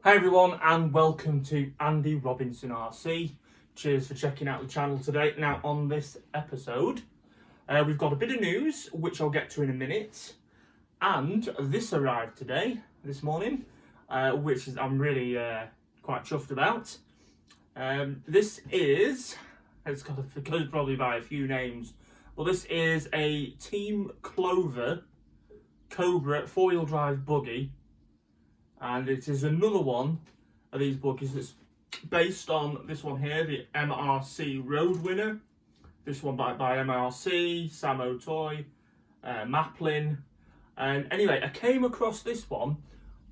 Hi everyone and welcome to Andy Robinson RC. Cheers for checking out the channel today. Now on this episode we've got a bit of news which I'll get to in a minute, and this arrived this morning, which is I'm really quite chuffed about. This is, it's got to go probably by a few names, but this is a Team Clover Cobra 4-wheel drive buggy. And it is another one of these buggies that's based on this one here, the MRC Road Winner. This one by MRC, Sammo Toy, Maplin. And anyway, I came across this one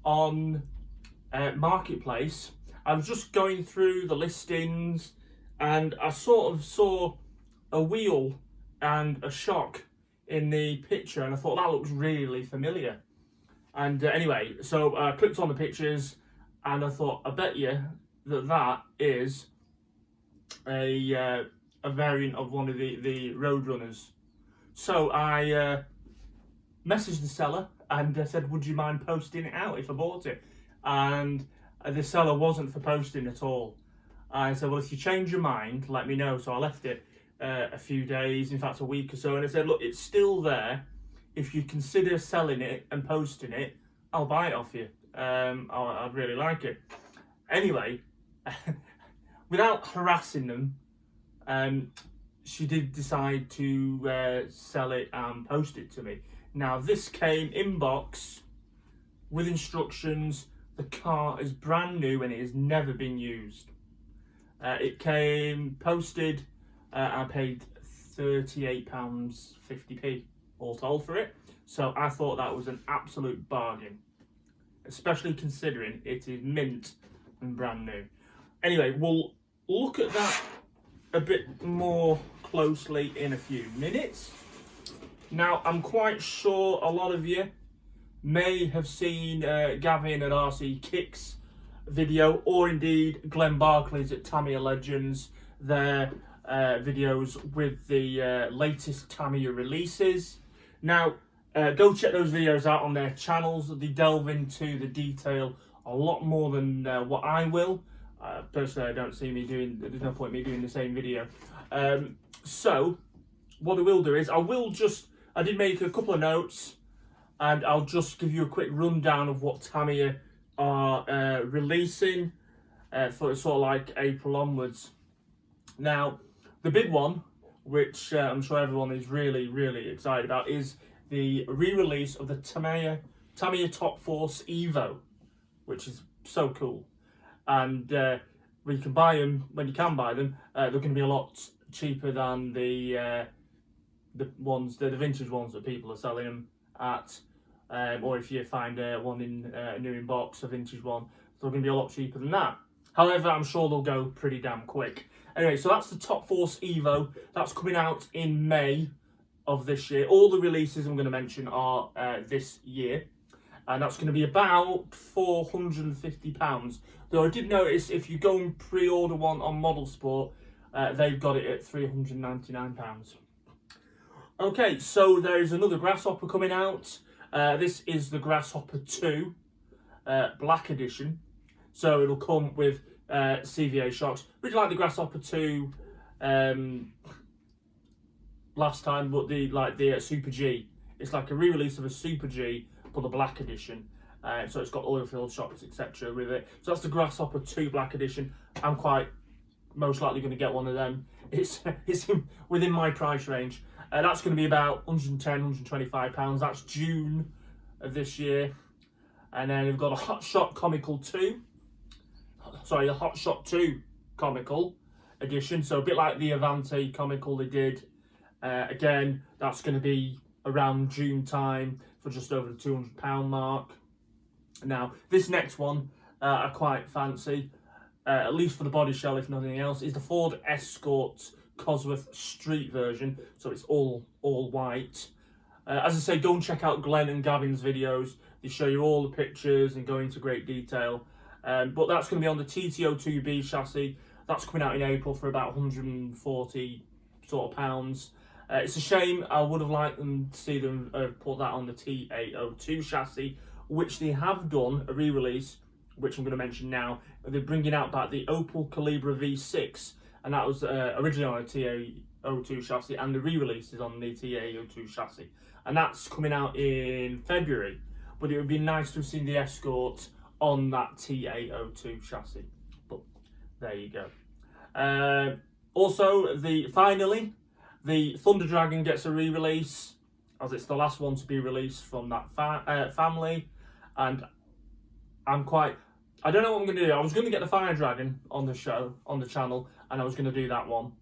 on Marketplace. I was just going through the listings and I sort of saw a wheel and a shock in the picture, and I thought that looks really familiar. And anyway, so I clicked on the pictures and I thought, I bet you that is a variant of one of the Road Runners. So I messaged the seller and I said, would you mind posting it out if I bought it? And the seller wasn't for posting at all. I said, well, if you change your mind, let me know. So I left it a few days, in fact a week or so, and I said, look, it's still there. If you consider selling it and posting it, I'll buy it off you. I'd really like it. Anyway, without harassing them, she did decide to sell it and post it to me. Now, this came in box with instructions. The car is brand new and it has never been used. It came posted. I paid £38.50 all told for it. So I thought that was an absolute bargain, especially considering it is mint and brand new. Anyway, we'll look at that a bit more closely in a few minutes. Now, I'm quite sure a lot of you may have seen Gavin at RC Kicks video, or indeed Glenn Barclay's at Tamiya Legends, their videos with the latest Tamiya releases. Now, go check those videos out on their channels. They delve into the detail a lot more than what I will. Personally, I don't see me doing, there's no point in me doing the same video. So, what I will do is, I did make a couple of notes, and I'll just give you a quick rundown of what Tamiya are releasing for sort of like April onwards. Now, the big one, which I'm sure everyone is really, really excited about, is the re-release of the Tamiya Top Force Evo, which is so cool. And when you can buy them, they're going to be a lot cheaper than the vintage ones that people are selling them at. Or if you find one in a new inbox, a vintage one, they're going to be a lot cheaper than that. However, I'm sure they'll go pretty damn quick. Anyway, so that's the Top Force Evo. That's coming out in May of this year. All the releases I'm going to mention are this year. And that's going to be about £450. Though I did notice if you go and pre-order one on Model Sport, they've got it at £399. Okay, so there's another Grasshopper coming out. This is the Grasshopper 2 Black Edition. So it'll come with CVA shocks, which like the Grasshopper 2 last time, but the Super G. It's like a re-release of a Super G, but the Black Edition. So it's got oil-filled shocks, etc. with it. So that's the Grasshopper 2 Black Edition. I'm quite most likely going to get one of them. It's within my price range. That's going to be about £110, £125. That's June of this year. And then we've got a Hot Shot Comical 2. Sorry, a Hot Shot 2 Comical edition. So a bit like the Avanti Comical they did. Again, that's going to be around June time for just over the £200 mark. Now, this next one I quite fancy, at least for the body shell if nothing else, is the Ford Escort Cosworth Street version. So it's all white. As I say, go and check out Glenn and Gavin's videos. They show you all the pictures and go into great detail. But that's going to be on the TTO2B chassis. That's coming out in April for about 140 sort of pounds. It's a shame. I would have liked them to see them put that on the T802 chassis, which they have done a re-release which I'm going to mention now. They're bringing out back the Opel Cobra V6, and that was originally on a TA02 chassis, and the re-release is on the TA02 chassis, and that's coming out in February. But it would be nice to have seen the Escort on that TA02 chassis. But there you go. Also, finally, the Thunder Dragon gets a re-release, as it's the last one to be released from that family, and I don't know what I'm going to do. I was going to get the Fire Dragon on the channel, and I was going to do that one.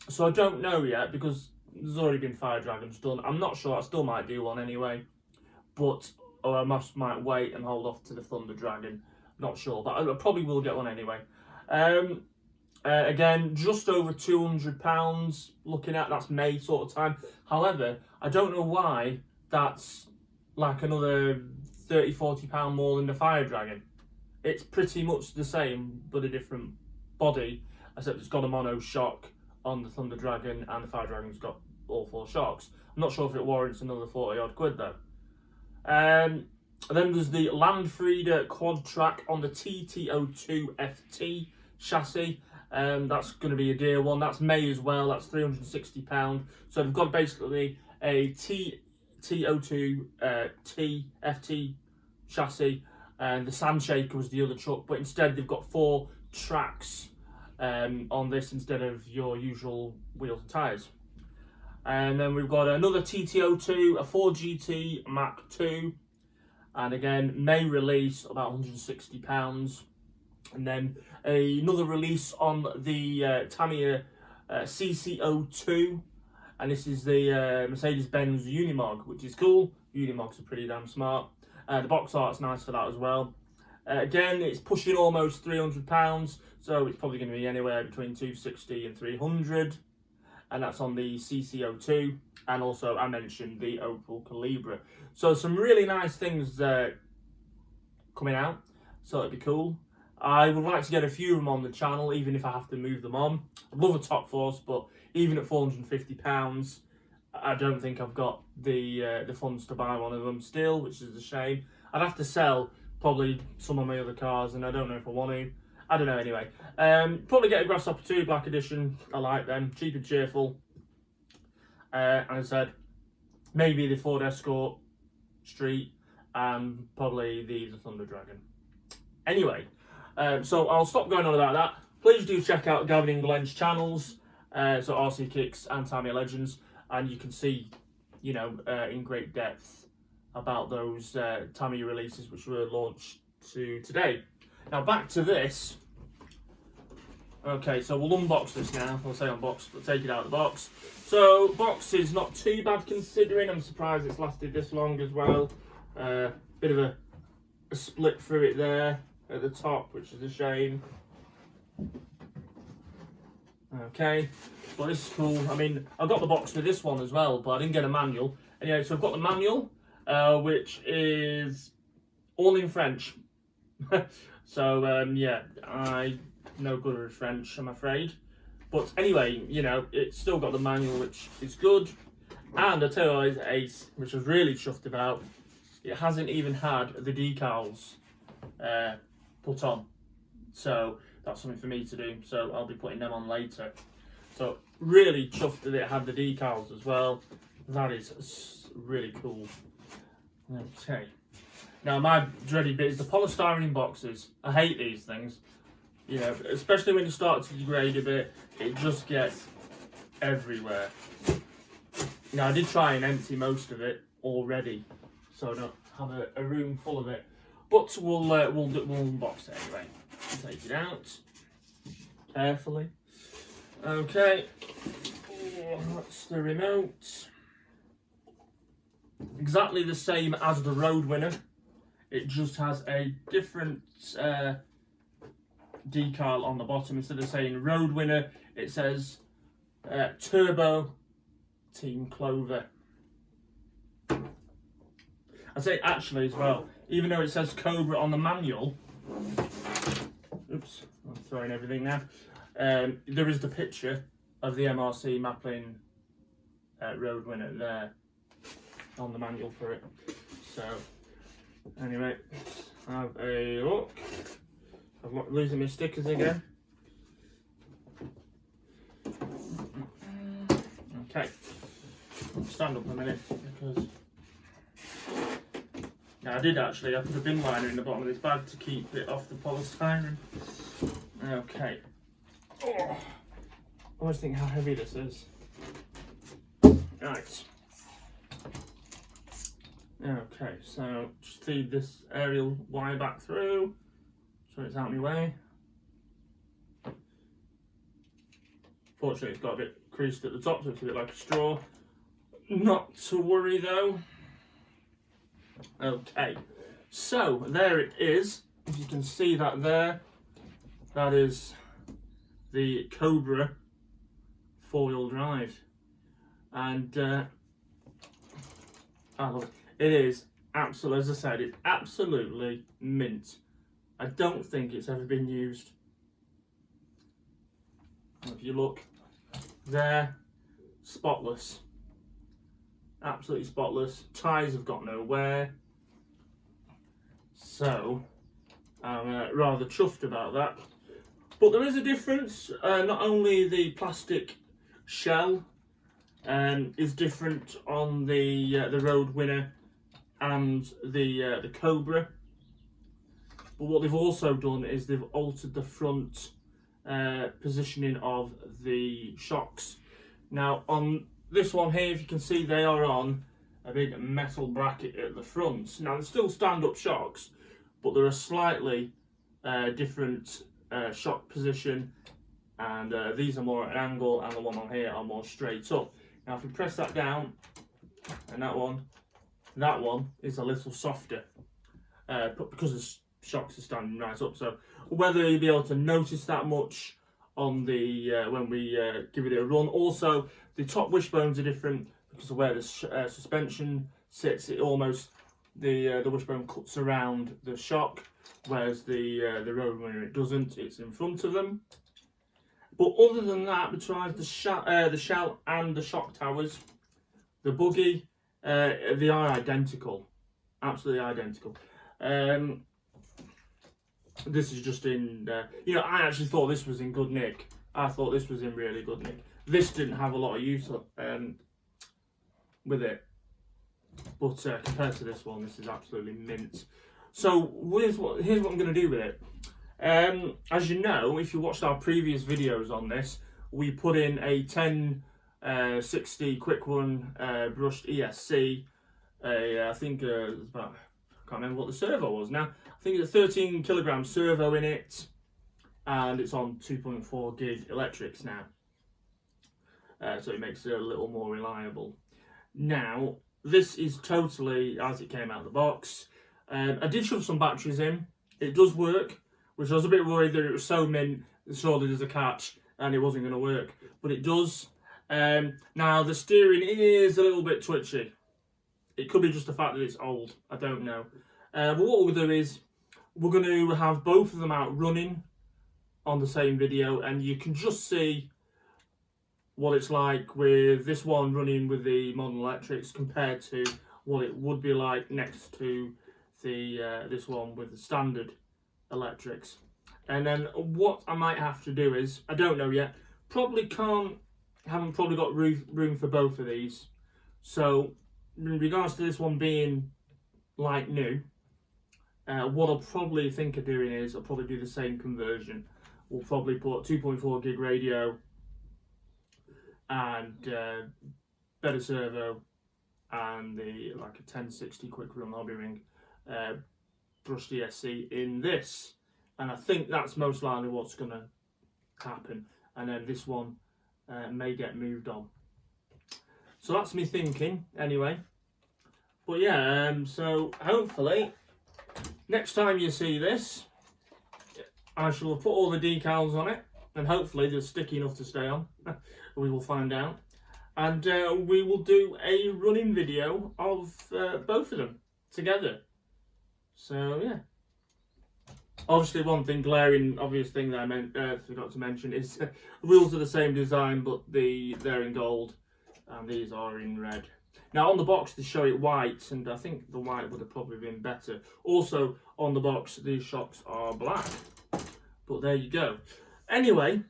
So I don't know yet, because there's already been Fire Dragons done. I'm not sure. I still might do one anyway, but or I might wait and hold off to the Thunder Dragon. Not sure, but I probably will get one anyway. Again, just over £200 looking at, that's May sort of time. However, I don't know why that's like another £30–40 more than the Fire Dragon. It's pretty much the same, but a different body, except it's got a mono shock on the Thunder Dragon, and the Fire Dragon's got all 4 shocks. I'm not sure if it warrants another 40 odd quid though. Then there's the Landfrieder quad track on the TT02 FT chassis. That's going to be a dear one. That's May as well. That's £360. So they've got basically a TT02 FT chassis, and the Sandshaker was the other truck, but instead they've got 4 tracks on this instead of your usual wheels and tyres. And then we've got another TT02, a 4GT Mach 2, and again, May release, about £160. And then another release on the Tamiya CC02, and this is the Mercedes-Benz Unimog, which is cool. Unimogs are pretty damn smart. The box art's nice for that as well. Again, it's pushing almost £300, so it's probably going to be anywhere between £260 and £300, and that's on the CC02. And also, I mentioned the Opel Cobra. So some really nice things coming out, so it'd be cool. I would like to get a few of them on the channel, even if I have to move them on. I love a Top Force, but even at £450, I don't think I've got the funds to buy one of them still, which is a shame. I'd have to sell probably some of my other cars, and I don't know if I want to. I don't know anyway. Probably get a Grasshopper 2 Black Edition. I like them, cheap and cheerful. And I said, maybe the Ford Escort Street, and probably the Thunder Dragon. Anyway, so I'll stop going on about that. Please do check out Gavin and Glenn's channels, so RC Kicks and Tamiya Legends, and you can see, you know, in great depth about those Tamiya releases which were launched today. Now back to this. Okay, so we'll unbox this now. I'll say unbox, but take it out of the box. So box is not too bad considering. I'm surprised it's lasted this long as well. Bit of a split through it there at the top, which is a shame. Okay, well this is cool. I mean, I got the box for this one as well, but I didn't get a manual. Anyway, so I've got the manual, which is all in French. So yeah, I'm no good at French, I'm afraid. But anyway, you know, it's still got the manual, which is good. And I tell you, Ace, which I was really chuffed about, it hasn't even had the decals put on. So that's something for me to do. So I'll be putting them on later. So really chuffed that it had the decals as well. That is really cool. Okay. Now my dreaded bit is the polystyrene boxes. I hate these things. You know, especially when you start to degrade a bit, it just gets everywhere. Now I did try and empty most of it already, so I don't have a room full of it. But we'll unbox it anyway. Take it out carefully. Okay, that's the remote. Exactly the same as the Road Winner. It just has a different decal on the bottom. Instead of saying Road Winner, it says Turbo Team Clover. I say actually as well, even though it says Cobra on the manual, oops, I'm throwing everything now, there is the picture of the MRC Maplin Road Winner there on the manual for it. So anyway, have a look. I'm losing my stickers again. Okay, stand up a minute because I did actually. I put a bin liner in the bottom of this bag to keep it off the polystyrene. Okay. Oh, I always think how heavy this is. Right. Okay, so just feed this aerial wire back through so it's out of my way. Fortunately, it's got a bit creased at the top, so it's a bit like a straw. Not to worry though. Okay, so there it is. If you can see that there, that is the Cobra 4-wheel drive, and I love it. It is absolutely, as I said, it's absolutely mint. I don't think it's ever been used. If you look there, spotless, absolutely spotless. Tyres have got no wear, so I'm rather chuffed about that. But there is a difference. Not only the plastic shell is different on the Road Winner and the Cobra, but what they've also done is they've altered the front positioning of the shocks. Now on this one here, if you can see, they are on a big metal bracket at the front. Now they're still stand-up shocks, but they're a slightly different shock position, and these are more at an angle, and the one on here are more straight up. Now if we press that down, and that one is a little softer, because the shocks are standing right up. So whether you'll be able to notice that much on the when we give it a run. Also, the top wishbones are different because of where the suspension sits. It almost the wishbone cuts around the shock, whereas the Road Winner, it doesn't. It's in front of them. But other than that, besides the shell and the shock towers, the buggy, they are identical, absolutely identical. This is just in, I actually thought this was in good nick. I thought this was in really good nick. This didn't have a lot of use with it, but compared to this one, this is absolutely mint. So here's what I'm going to do with it. As you know, if you watched our previous videos on this, we put in a 1060 quick run brushed ESC. I think about, I can't remember what the servo was now. I think it's a 13 kilogram servo in it, and it's on 2.4 gig electrics now, so it makes it a little more reliable. Now this is totally as it came out of the box. I did shove some batteries in. It does work, which I was a bit worried that it was so mint, surely there's a catch and it wasn't going to work, but it does. Now the steering is a little bit twitchy. It could be just the fact that it's old, I don't know. But what we'll do is we're going to have both of them out running on the same video, and you can just see what it's like with this one running with the modern electrics compared to what it would be like next to the this one with the standard electrics. And then what I might have to do is, I don't know yet, haven't probably got room for both of these. So in regards to this one being like new, what I'll probably think of doing is I'll probably do the same conversion. We'll probably put 2.4 gig radio and better servo and the like a 1060 quick run hobby ring brushed ESC in this, and I think that's most likely what's going to happen, and then this one may get moved on. So that's me thinking anyway. But yeah, so hopefully next time you see this, I shall have put all the decals on it, and hopefully they're sticky enough to stay on. We will find out, and we will do a running video of both of them together. So yeah, obviously one thing, glaring obvious thing that I forgot to mention is the wheels are the same design, but they're in gold and these are in red. Now on the box they show it white, and I think the white would have probably been better. Also on the box these shocks are black, but there you go. Anyway,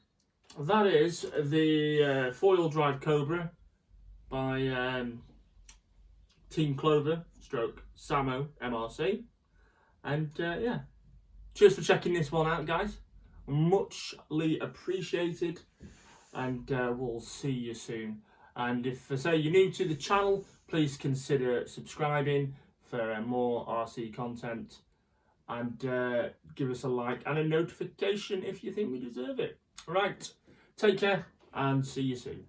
that is the four-wheel drive Cobra by Team Clover stroke Sammo MRC. And yeah, cheers for checking this one out, guys. Muchly appreciated, and we'll see you soon. And if say you're new to the channel, please consider subscribing for more RC content, and give us a like and a notification if you think we deserve it. Right, take care and see you soon.